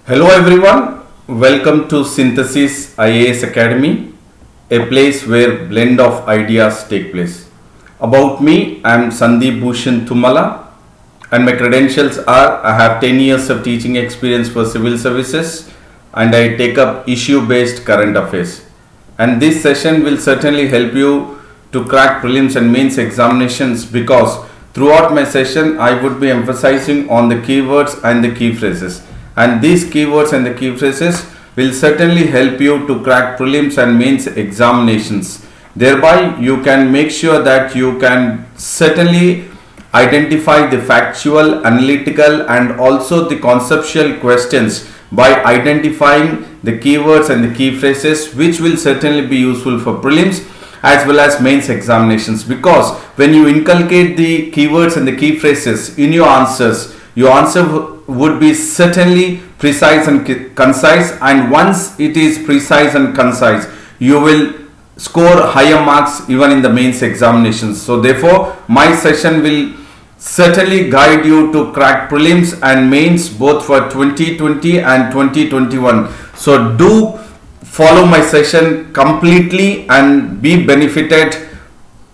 Hello everyone, welcome to Synthesis IAS Academy, a place where blend of ideas take place. About me, I am Sandeep Bhushan Tumala and my credentials are I have 10 years of teaching experience for civil services and I take up issue based current affairs. And this session will certainly help you to crack prelims and mains examinations because throughout my session I would be emphasizing on the keywords and the key phrases. And these keywords and the key phrases will certainly help you to crack prelims and mains examinations. Thereby, you can make sure that you can certainly identify the factual, analytical, and also the conceptual questions by identifying the keywords and the key phrases, which will certainly be useful for prelims as well as mains examinations. Because when you inculcate the keywords and the key phrases in your answer would be certainly precise and concise, and once it is precise and concise you will score higher marks even in the mains examinations. So therefore my session will certainly guide you to crack prelims and mains both for 2020 and 2021. So do follow my session completely and be benefited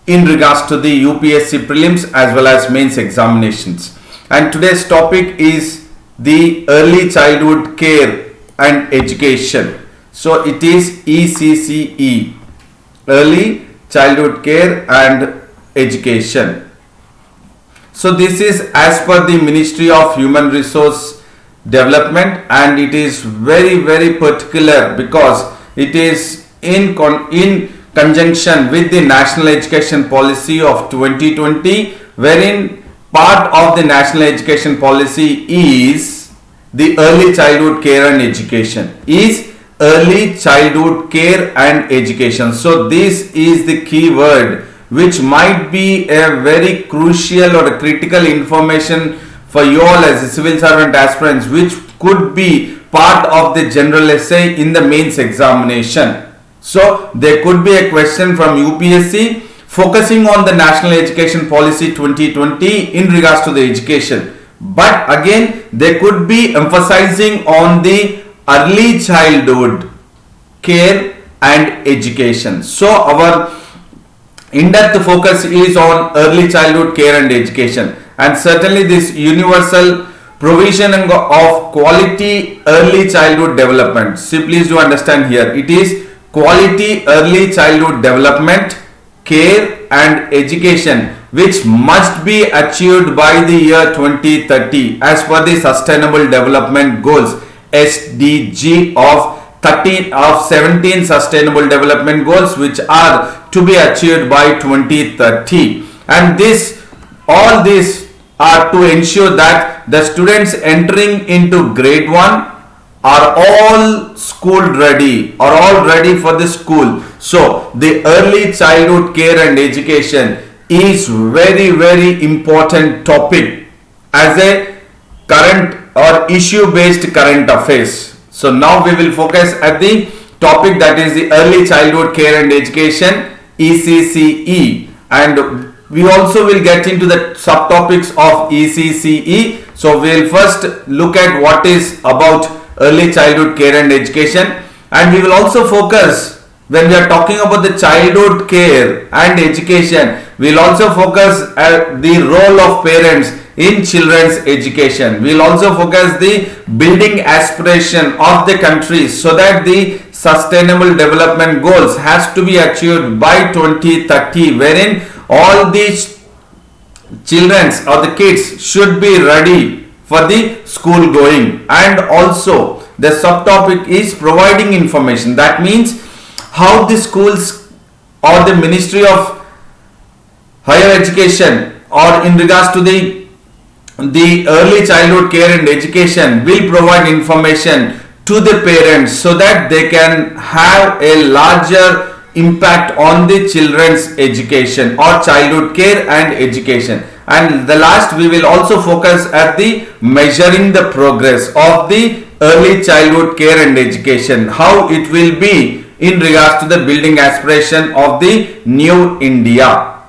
in regards to the UPSC prelims as well as mains examinations. And today's topic is the early childhood care and education. So it is ECCE, early childhood care and education. So this is as per the Ministry of Human Resource Development, and it is very particular because it is in conjunction with the National Education Policy of 2020, wherein part of the National Education Policy is the early childhood care and education. Early childhood care and education. So this is the key word which might be a very crucial or a critical information for you all as a civil servant aspirants, which could be part of the general essay in the mains examination. So there could be a question from UPSC focusing on the National Education Policy 2020 in regards to the education, but again they could be emphasizing on the early childhood care and education. So our in-depth focus is on early childhood care and education, and certainly this universal provision of quality early childhood development. So please do understand here, it is quality early childhood development, care and education which must be achieved by the year 2030 as per the Sustainable Development Goals SDG of 17 Sustainable Development Goals which are to be achieved by 2030. And all these are to ensure that the students entering into grade 1 are all school ready or all ready for the school. So the early childhood care and education is very important topic as a current or issue based current affairs. So now we will focus at the topic that is the early childhood care and education, ECCE, and we also will get into the subtopics of ECCE. So we will first look at what is about early childhood care and education, and we will also focus when we are talking about the childhood care and education, we will also focus at the role of parents in children's education. We will also focus the building aspiration of the country so that the sustainable development goals has to be achieved by 2030, wherein all these children or the kids should be ready for the school going. And also the subtopic is providing information, that means how the schools or the Ministry of Higher Education or in regards to the early childhood care and education will provide information to the parents so that they can have a larger impact on the children's education or childhood care and education. And the last, we will also focus at the measuring the progress of the early childhood care and education, how it will be in regards to the building aspiration of the new India.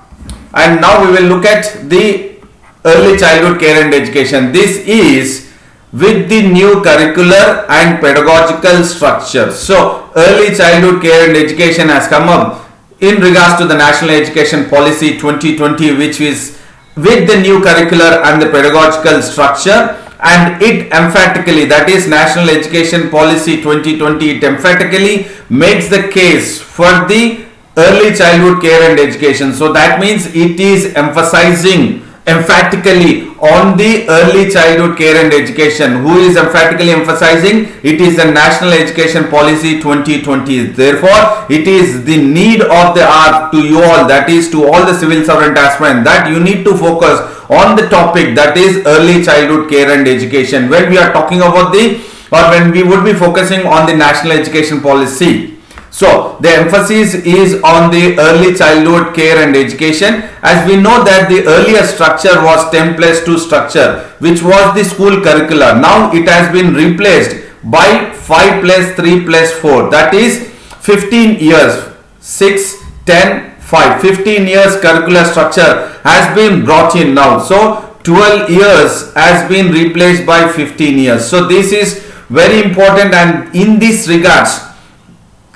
And now we will look at the early childhood care and education. This is with the new curricular and pedagogical structure. So early childhood care and education has come up in regards to the National Education Policy 2020, which is with the new curricular and the pedagogical structure. And it emphatically, that is National Education Policy 2020, it emphatically makes the case for the early childhood care and education. So that means it is emphasizing emphatically on the early childhood care and education. Who is emphatically emphasizing? It is the National Education Policy 2020. Therefore, it is the need of the hour to you all, that is to all the civil servant aspirants, that you need to focus on the topic, that is early childhood care and education, when we are talking about the, or when we would be focusing on the National Education Policy. So the emphasis is on the early childhood care and education, as we know that the earlier structure was 10+2 structure, which was the school curricular. Now it has been replaced by 5+3+4, that is 15 years, 6, 10, 5, 15 years curricular structure has been brought in now. So 12 years has been replaced by 15 years. So this is very important, and in this regards,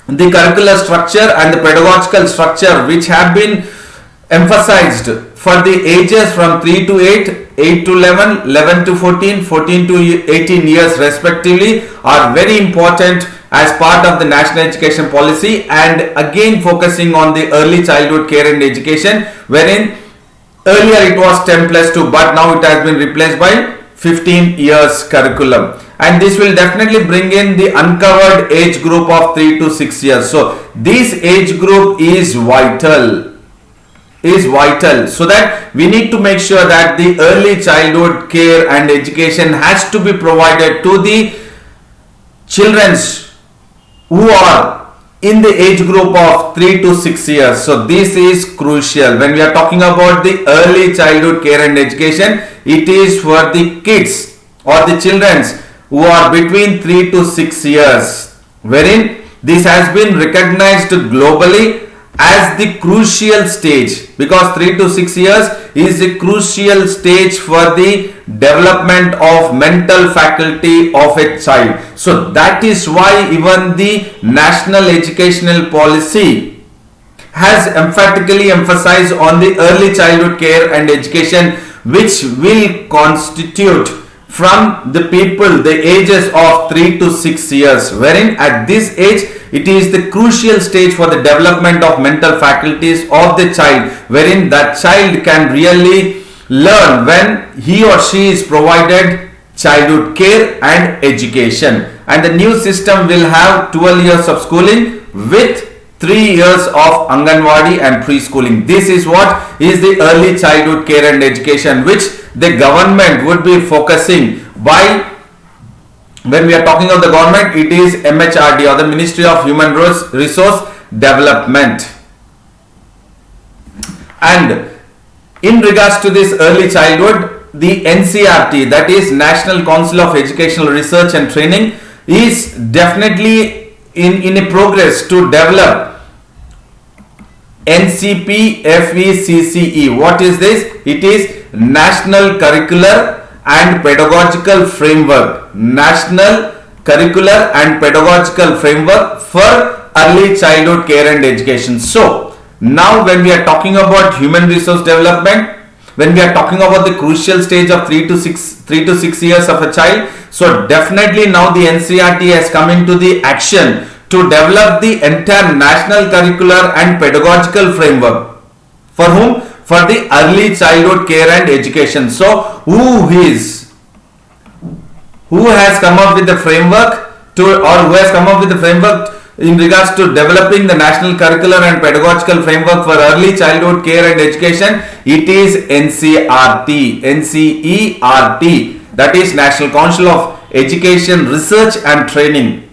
the curricular structure and the pedagogical structure which have been emphasized for the ages from 3 to 8, 8 to 11, 11 to 14, 14 to 18 years respectively are very important as part of the National Education Policy, and again focusing on the early childhood care and education, wherein earlier it was 10+2, but now it has been replaced by 15 years curriculum. And this will definitely bring in the uncovered age group of 3 to 6 years. So this age group is vital, so that we need to make sure that the early childhood care and education has to be provided to the children who are in the age group of 3 to 6 years. So this is crucial when we are talking about the early childhood care and education. It is for the kids or the children who are between 3 to 6 years, wherein this has been recognized globally as the crucial stage, because 3 to 6 years is the crucial stage for the development of mental faculty of a child. So that is why even the National Educational Policy has emphatically emphasized on the early childhood care and education, which will constitute from the people the ages of 3 to 6 years, wherein at this age it is the crucial stage for the development of mental faculties of the child, wherein that child can really learn when he or she is provided childhood care and education. And the new system will have 12 years of schooling with 3 years of Anganwadi and preschooling. This is what is the early childhood care and education, which the government would be focusing by. When we are talking of the government, it is MHRD, or the Ministry of Human Resource Development. And in regards to this early childhood, the NCRT, that is National Council of Educational Research and Training, is definitely in a progress to develop NCP-FECCE. What is this? It is National Curricular and Pedagogical Framework. National Curricular and Pedagogical Framework for Early Childhood Care and Education. So now when we are talking about human resource development, when we are talking about the crucial stage of 3 to 6 years of a child, so definitely now the NCRT has come into the action to develop the entire national curricular and pedagogical framework. For whom? For the early childhood care and education. So who has come up with the framework who has come up with the framework in regards to developing the national curricular and pedagogical framework for early childhood care and education? It is NCERT, that is National Council of Education Research and Training,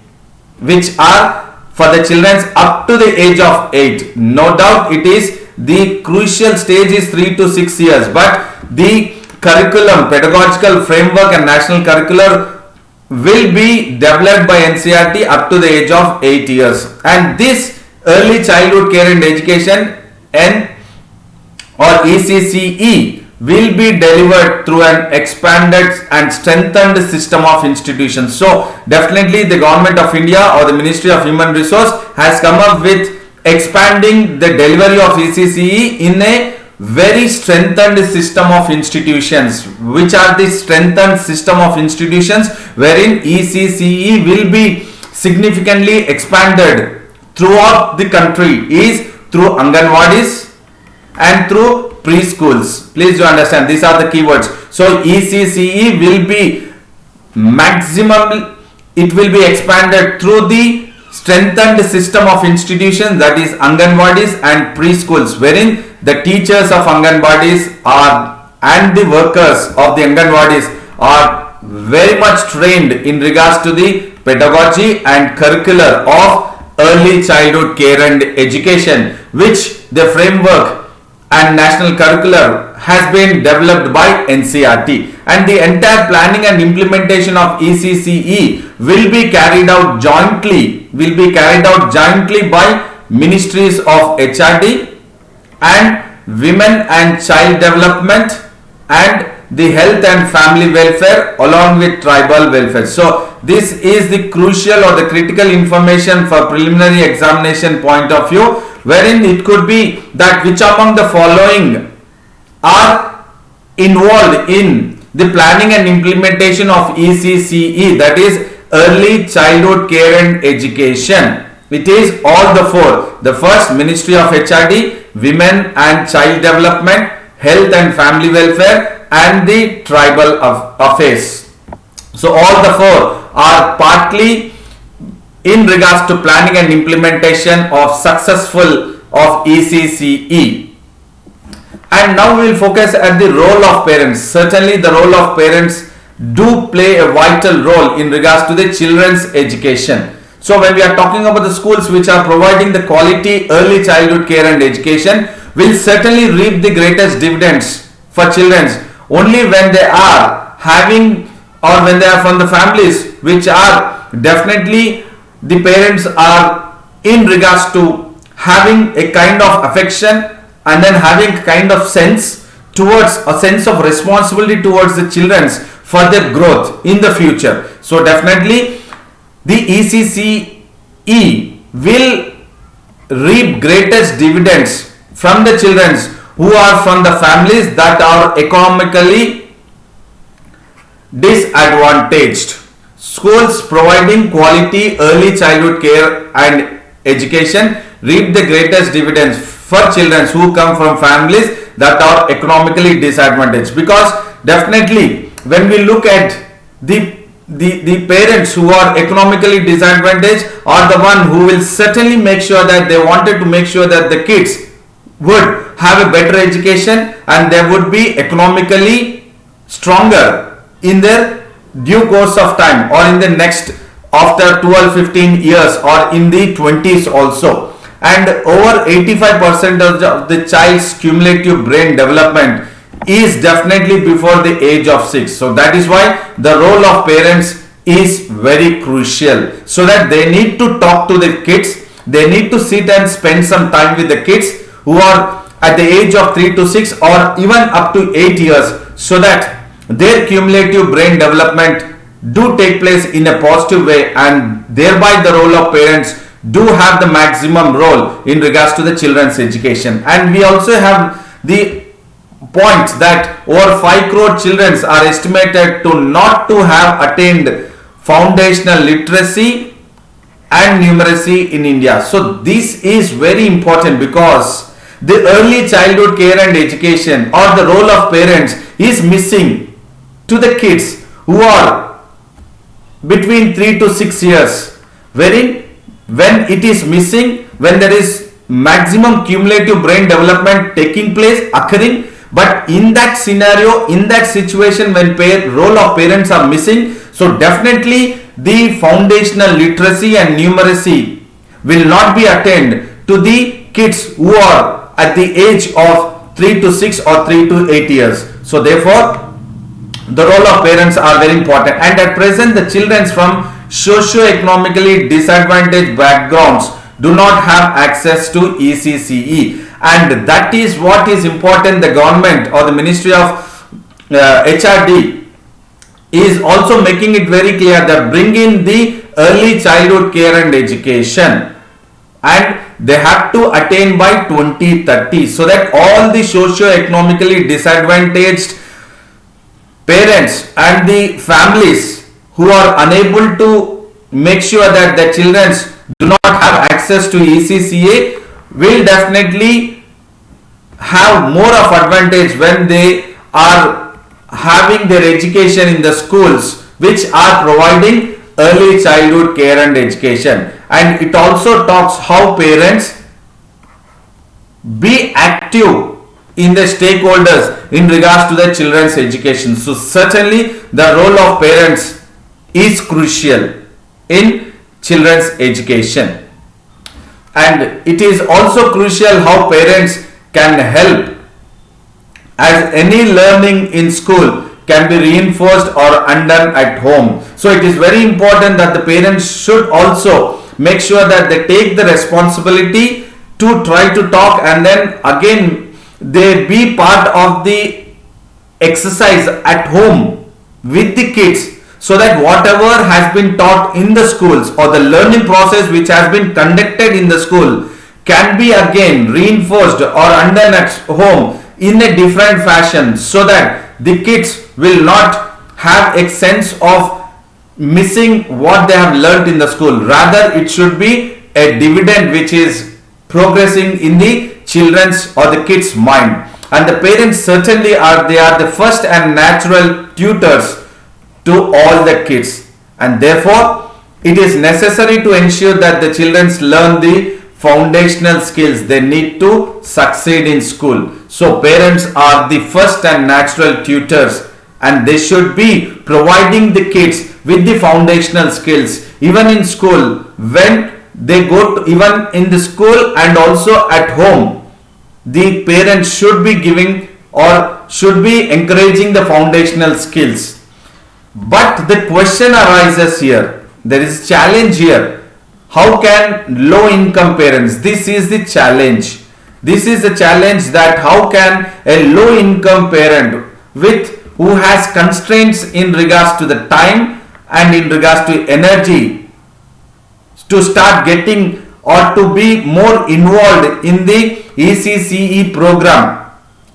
which are for the children up to the age of 8. No doubt it is the crucial stage is 3 to 6 years, but the curriculum, pedagogical framework and national curricular will be developed by NCRT up to the age of 8 years. And this early childhood care and education, ECCE, will be delivered through an expanded and strengthened system of institutions. So definitely the government of India or the Ministry of Human Resource has come up with expanding the delivery of ECCE in a very strengthened system of institutions. Which are the strengthened system of institutions wherein ECCE will be significantly expanded throughout the country is through Anganwadis and through preschools. Please do understand, these are the keywords. So ECCE will be maximum, it will be expanded through the strengthened system of institutions, that is Anganwadis and preschools, wherein the teachers of Anganwadis are and the workers of the Anganwadis are very much trained in regards to the pedagogy and curricular of early childhood care and education, which the framework and national curricular has been developed by NCERT, and the entire planning and implementation of ECCE will be carried out jointly by ministries of HRD and women and child development and the health and family welfare along with tribal welfare. So this is the crucial or the critical information for preliminary examination point of view, wherein it could be that which among the following are involved in the planning and implementation of ECCE, that is early childhood care and education. It is all the four. The first, Ministry of HRD, Women and Child Development, Health and Family Welfare, and the Tribal Affairs. So all the four are partly in regards to planning and implementation of successful of ECCE. And now we will focus at the role of parents. Certainly the role of parents do play a vital role in regards to the children's education. So when we are talking about the schools which are providing the quality early childhood care and education, will certainly reap the greatest dividends for children only when they are having or when they are from the families which are definitely the parents are in regards to having a kind of affection and then having kind of sense towards a sense of responsibility towards the children's for their growth in the future. So definitely the ECCE will reap greatest dividends from the children who are from the families that are economically disadvantaged. Schools providing quality early childhood care and education reap the greatest dividends for children who come from families that are economically disadvantaged, because definitely when we look at the parents who are economically disadvantaged are the one who will certainly make sure that they wanted to make sure that the kids would have a better education and they would be economically stronger in their due course of time or in the next after 12-15 years or in the 20s also. And over 85% of the child's cumulative brain development is definitely before the age of 6. So that is why the role of parents is very crucial, so that they need to talk to the kids, they need to sit and spend some time with the kids who are at the age of 3 to 6 or even up to 8 years, so that their cumulative brain development do take place in a positive way, and thereby the role of parents do have the maximum role in regards to the children's education. And we also have the point that over 5 crore children are estimated to not to have attained foundational literacy and numeracy in India. So this is very important, because the early childhood care and education or the role of parents is missing to the kids who are between 3 to 6 years, wherein when it is missing, when there is maximum cumulative brain development taking place, occurring, but in that scenario, in that situation when role of parents are missing, so definitely the foundational literacy and numeracy will not be attained to the kids who are at the age of 3 to 6 or 3 to 8 years. So therefore the role of parents are very important, and at present the children from socio-economically disadvantaged backgrounds do not have access to ECCE, and that is what is important. The government or the Ministry of HRD is also making it very clear that bring in the early childhood care and education, and they have to attain by 2030, so that all the socio-economically disadvantaged parents and the families who are unable to make sure that their children do not have access to ECCA will definitely have more of advantage when they are having their education in the schools which are providing early childhood care and education. And it also talks how parents be active in the stakeholders in regards to the children's education. So certainly the role of parents is crucial in children's education, and it is also crucial how parents can help, as any learning in school can be reinforced or undone at home. So it is very important that the parents should also make sure that they take the responsibility to try to talk, and then again they be part of the exercise at home with the kids, so that whatever has been taught in the schools or the learning process which has been conducted in the school can be again reinforced or undone at home in a different fashion, so that the kids will not have a sense of missing what they have learnt in the school. Rather, it should be a dividend which is progressing in the children's or the kids' mind. And the parents certainly are the first and natural tutors to all the kids, and therefore it is necessary to ensure that the children learn the foundational skills they need to succeed in school. So parents are the first and natural tutors, and they should be providing the kids with the foundational skills even in school, when they go to, even in the school and also at home. The parents should be giving or should be encouraging the foundational skills. But the question arises here, there is a challenge here. How can low income parents, this is the challenge. This is the challenge, that how can a low income parent who has constraints in regards to the time and in regards to energy to start getting or to be more involved in the ECCE program,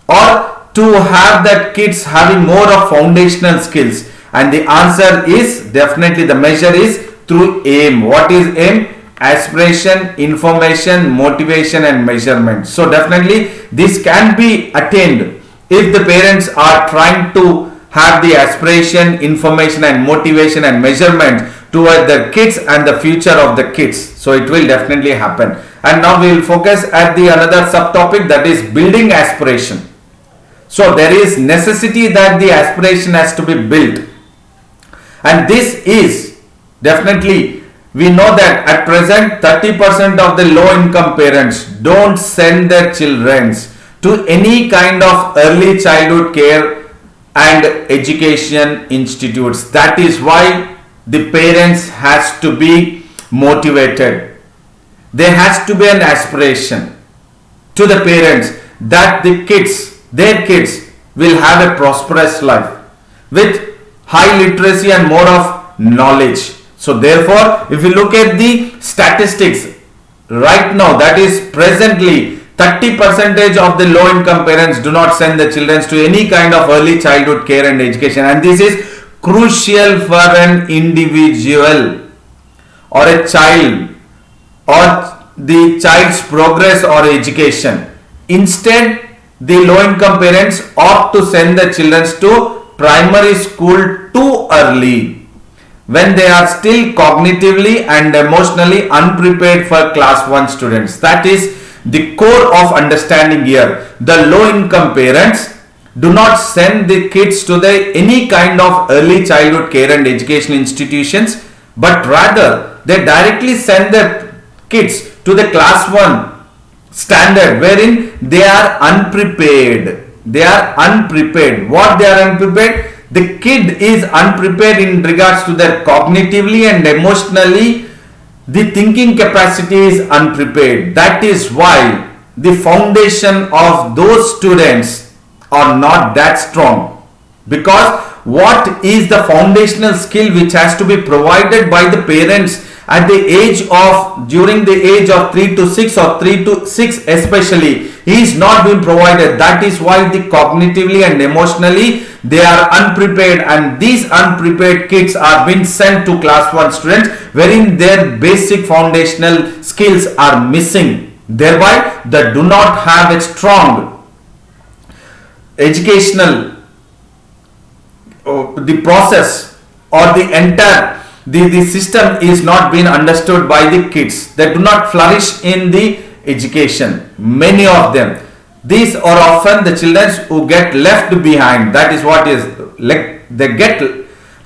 or to have that kids having more of foundational skills? And the answer is definitely, the measure is through AIM. What is AIM? Aspiration, information, motivation and measurement. So definitely this can be attained if the parents are trying to have the aspiration, information and motivation and measurement toward their kids and the future of the kids. So it will definitely happen. And now we will focus at the another subtopic, that is building aspiration. So there is necessity that the aspiration has to be built. And this is definitely, we know that at present 30% of the low income parents don't send their children to any kind of early childhood care and education institutes. That is why the parents has to be motivated. There has to be an aspiration to the parents that the kids, their kids, will have a prosperous life with high literacy and more of knowledge. So therefore, if you look at the statistics right now, that is presently 30% of the low income parents do not send their children to any kind of early childhood care and education, and this is crucial for an individual or a child or the child's progress or education. Instead, the low income parents opt to send their children to primary school too early, when they are still cognitively and emotionally unprepared for class 1 students. That is the core of understanding here. The low income parents do not send the kids to any kind of early childhood care and education institutions, but rather they directly send their kids to the class 1 standard, wherein they are unprepared. They are unprepared. What they are unprepared? The kid is unprepared in regards to their cognitively and emotionally. The thinking capacity is unprepared. That is why the foundation of those students are not that strong, because what is the foundational skill which has to be provided by the parents at the age of, during the age of 3 to 6 or 3 to 6 especially, is not being provided. That is why the cognitively and emotionally they are unprepared, and these unprepared kids are being sent to class 1 students wherein their basic foundational skills are missing, thereby they do not have a strong educational the process or the entire the system is not being understood by the kids. They do not flourish in the education, many of them. These are often the children who get left behind. That is what is like, they get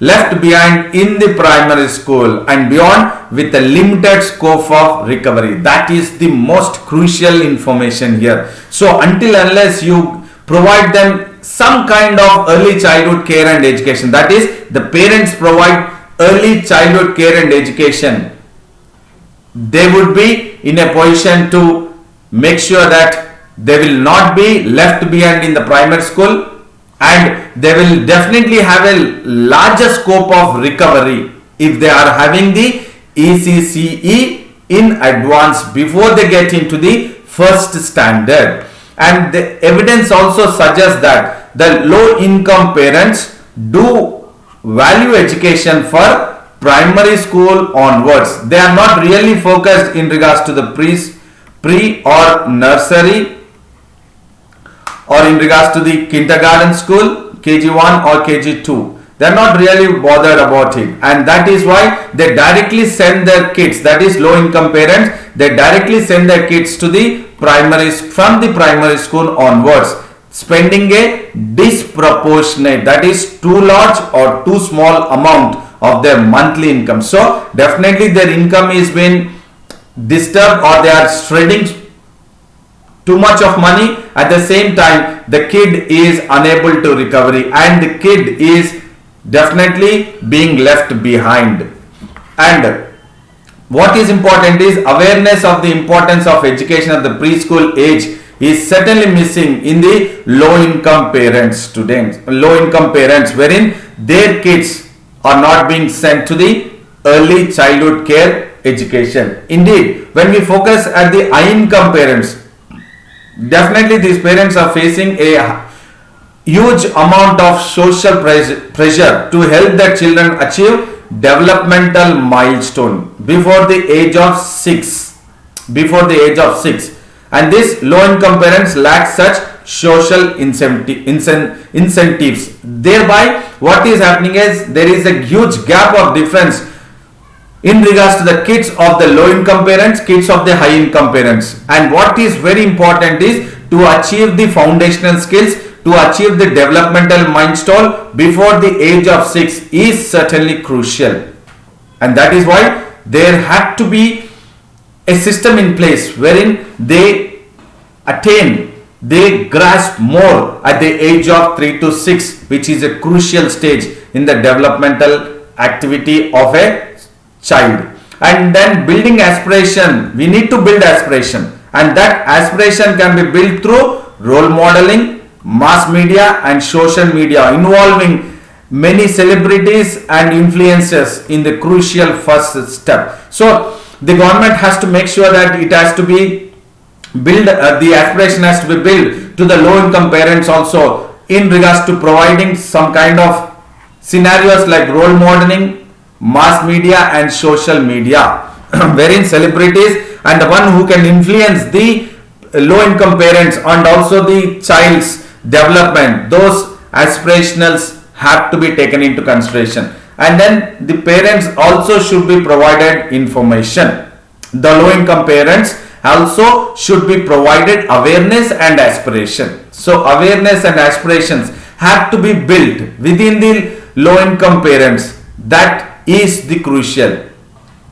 left behind in the primary school and beyond with a limited scope of recovery. That is the most crucial information here. So until unless you provide them some kind of early childhood care and education, that is the parents provide early childhood care and education, they would be in a position to make sure that they will not be left behind in the primary school, and they will definitely have a larger scope of recovery if they are having the ECCE in advance before they get into the first standard. And the evidence also suggests that the low income parents do value education for primary school onwards. They are not really focused in regards to the pre or nursery, or in regards to the kindergarten school, KG1 or KG2. They are not really bothered about it, and that is why they directly send their kids, that is low income parents, they directly send their kids to the primary, from the primary school onwards, spending a disproportionate, that is too large or too small amount of their monthly income. So definitely their income is being disturbed, or they are shredding too much of money. At the same time, the kid is unable to recovery, and the kid is definitely being left behind. And what is important is awareness of the importance of education at the preschool age is certainly missing in the low income parents, wherein their kids are not being sent to the early childhood care education. Indeed, when we focus at the high income parents, definitely these parents are facing a huge amount of social pressure to help their children achieve developmental milestone before the age of 6. And this low income parents lack such social incentives. Thereby what is happening is there is a huge gap of difference in regards to the kids of the low income parents, kids of the high income parents. And what is very important is to achieve the foundational skills, to achieve the developmental milestone before the age of 6 is certainly crucial. And that is why there had to be a system in place wherein they grasp more at the age of 3 to 6, which is a crucial stage in the developmental activity of a child. And then building aspiration, we need to build aspiration, and that aspiration can be built through role modeling, mass media and social media, involving many celebrities and influencers in the crucial first step. So the government has to make sure that it has to be build the aspiration has to be built to the low income parents also, in regards to providing some kind of scenarios like role modeling, mass media and social media, wherein celebrities and the one who can influence the low income parents and also the child's development, those aspirationals have to be taken into consideration. And then the parents also should be provided information. The low income parents also should be provided awareness and aspiration. So awareness and aspirations have to be built within the low income parents. That is the crucial,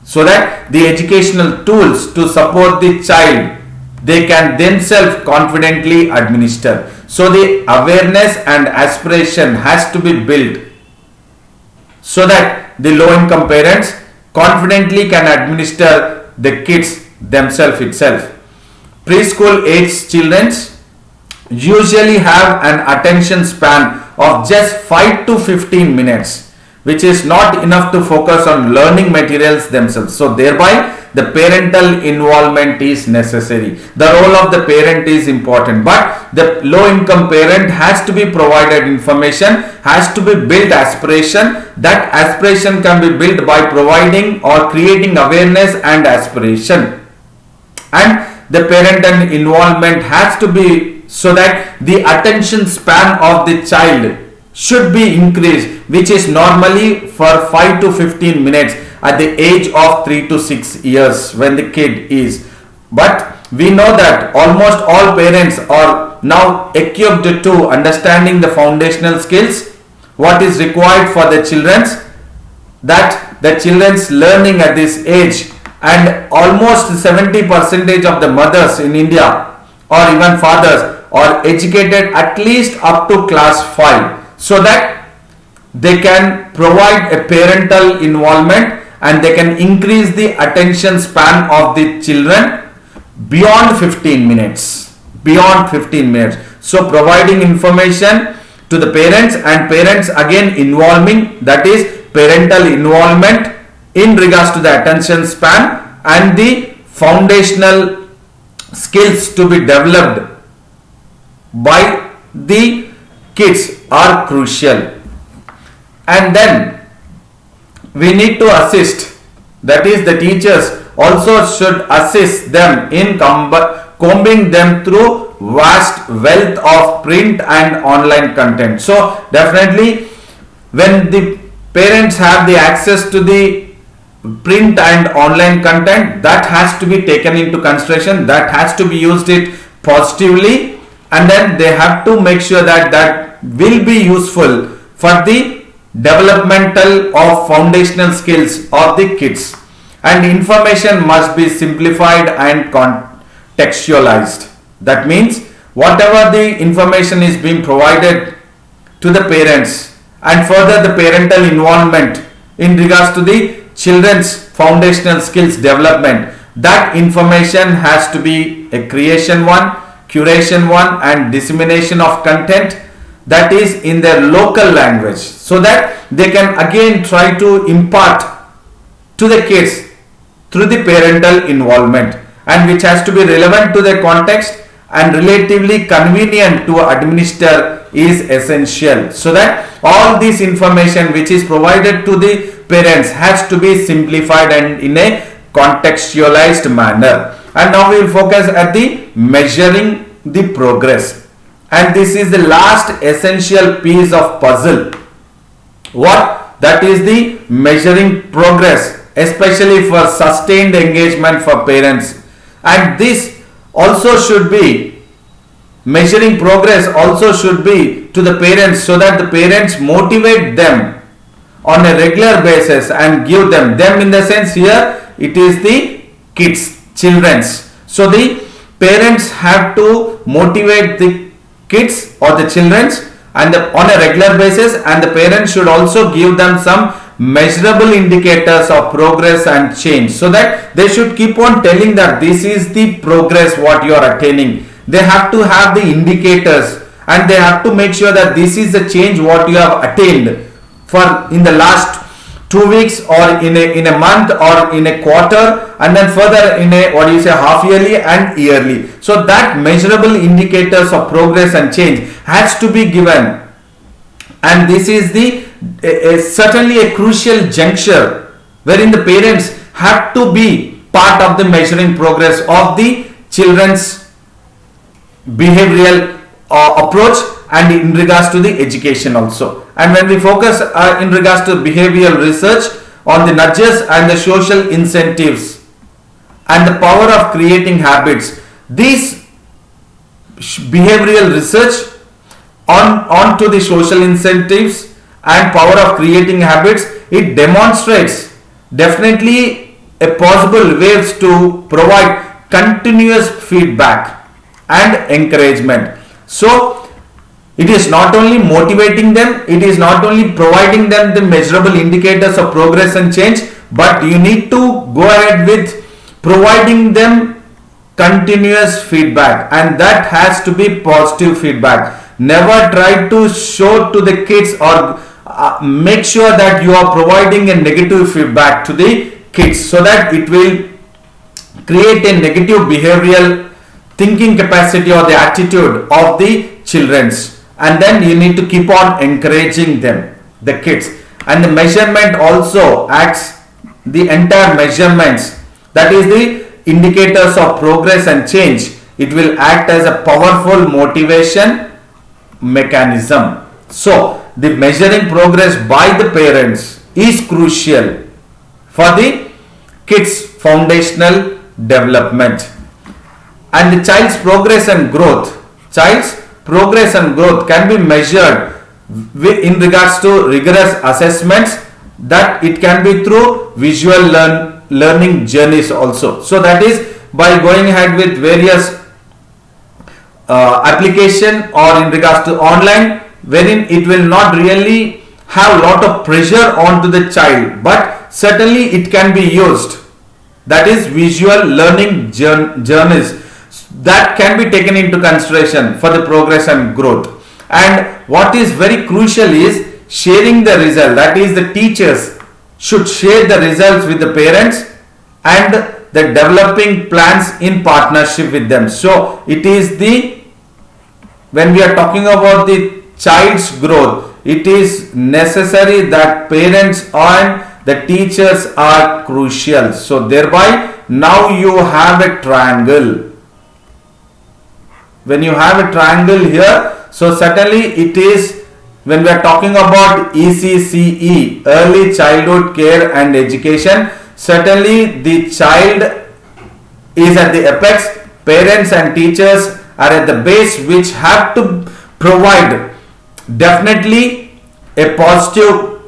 so that the educational tools to support the child they can themselves confidently administer. So the awareness and aspiration has to be built so that the low income parents confidently can administer the kids themselves itself. preschool age children usually have an attention span of just 5 to 15 minutes, which is not enough to focus on learning materials themselves. So thereby the parental involvement is necessary. The role of the parent is important, but the low income parent has to be provided information, has to be built aspiration. That aspiration can be built by providing or creating awareness and aspiration, and the parental involvement has to be so that the attention span of the child should be increased, which is normally for 5 to 15 minutes at the age of 3 to 6 years when the kid is. But we know that almost all parents are now equipped to understanding the foundational skills, what is required for the children's, that the children's learning at this age, and almost 70% of the mothers in India or even fathers are educated at least up to class 5, so that they can provide a parental involvement and they can increase the attention span of the children beyond 15 minutes. So providing information to the parents, and parents again involving, that is parental involvement in regards to the attention span and the foundational skills to be developed by the kids are crucial. And then we need to assist, that is the teachers also should assist them in combing them through vast wealth of print and online content. So definitely when the parents have the access to the print and online content, that has to be taken into consideration, that has to be used it positively, and then they have to make sure that that will be useful for the developmental of foundational skills of the kids. And information must be simplified and contextualized. That means whatever the information is being provided to the parents, and further the parental involvement in regards to the children's foundational skills development, that information has to be a creation one, curation one, and dissemination of content that is in their local language, so that they can again try to impart to the kids through the parental involvement, and which has to be relevant to the context and relatively convenient to administer is essential, so that all this information which is provided to the parents has to be simplified and in a contextualized manner. And now we will focus at the measuring the progress, and this is the last essential piece of puzzle. What? That is the measuring progress, especially for sustained engagement for parents. And this also should be, measuring progress also should be to the parents, so that the parents motivate them on a regular basis and give them in the sense here it is the kids, children's. So the parents have to motivate the kids or the children's and on a regular basis, and the parents should also give them some measurable indicators of progress and change, so that they should keep on telling that this is the progress what you are attaining. They have to have the indicators, and they have to make sure that this is the change what you have attained for in the last 2 weeks or in a month or in a quarter, and then further in a half yearly and yearly. So that measurable indicators of progress and change has to be given, and this is the certainly a crucial juncture wherein the parents have to be part of the measuring progress of the children's behavioral approach and in regards to the education also. And when we focus in regards to behavioral research on the nudges and the social incentives and the power of creating habits, these behavioral research on to the social incentives and power of creating habits, it demonstrates definitely a possible ways to provide continuous feedback and encouragement. So it is not only motivating them, it is not only providing them the measurable indicators of progress and change, but you need to go ahead with providing them continuous feedback, and that has to be positive feedback. Never try to show to the kids or make sure that you are providing a negative feedback to the kids, so that it will create a negative behavioral thinking capacity or the attitude of the children's. And then you need to keep on encouraging them, the kids. And the measurement also acts, the entire measurements, that is the indicators of progress and change, it will act as a powerful motivation mechanism. So the measuring progress by the parents is crucial for the kids foundational development. And the child's progress and growth can be measured in regards to rigorous assessments, that it can be through visual learning journeys also. So that is by going ahead with various application, or in regards to online, wherein it will not really have lot of pressure onto the child, but certainly it can be used. That is visual learning journeys that can be taken into consideration for the progress and growth. And what is very crucial is sharing the result, that is the teachers should share the results with the parents and the developing plans in partnership with them. So it is when we are talking about the child's growth, it is necessary that parents and the teachers are crucial. So thereby now you have a triangle. When you have a triangle here, so certainly it is, when we are talking about ECCE, early childhood care and education, certainly the child is at the apex, parents and teachers are at the base, which have to provide definitely a positive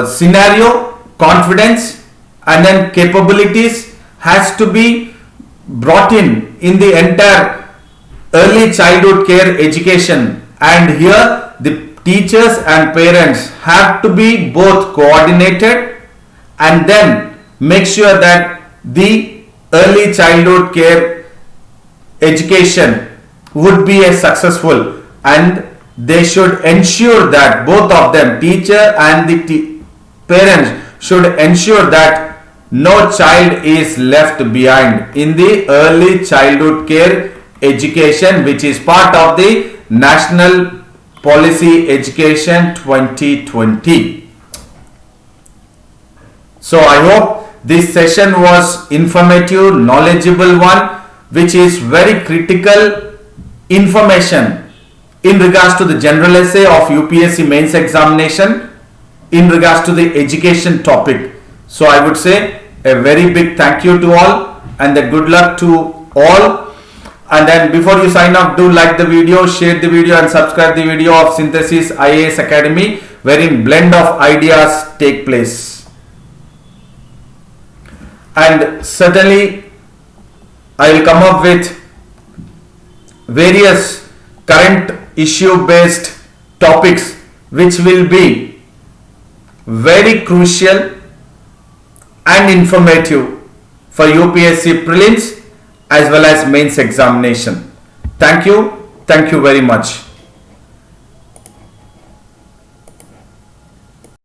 scenario, confidence, and then capabilities has to be brought in the entire early childhood care education. And here the teachers and parents have to be both coordinated, and then make sure that the early childhood care education would be a successful, and they should ensure that both of them, teacher and the parents, should ensure that no child is left behind in the early childhood care education, which is part of the National Policy Education 2020. So I hope this session was informative, knowledgeable one, which is very critical information in regards to the general essay of UPSC mains examination in regards to the education topic. So I would say a very big thank you to all, and the good luck to all. And then before you sign off, do like the video, share the video, and subscribe the video of Synthesis IAS Academy, wherein blend of ideas take place. And certainly I will come up with various current issue based topics which will be very crucial and informative for UPSC prelims as well as mains examination. Thank you very much.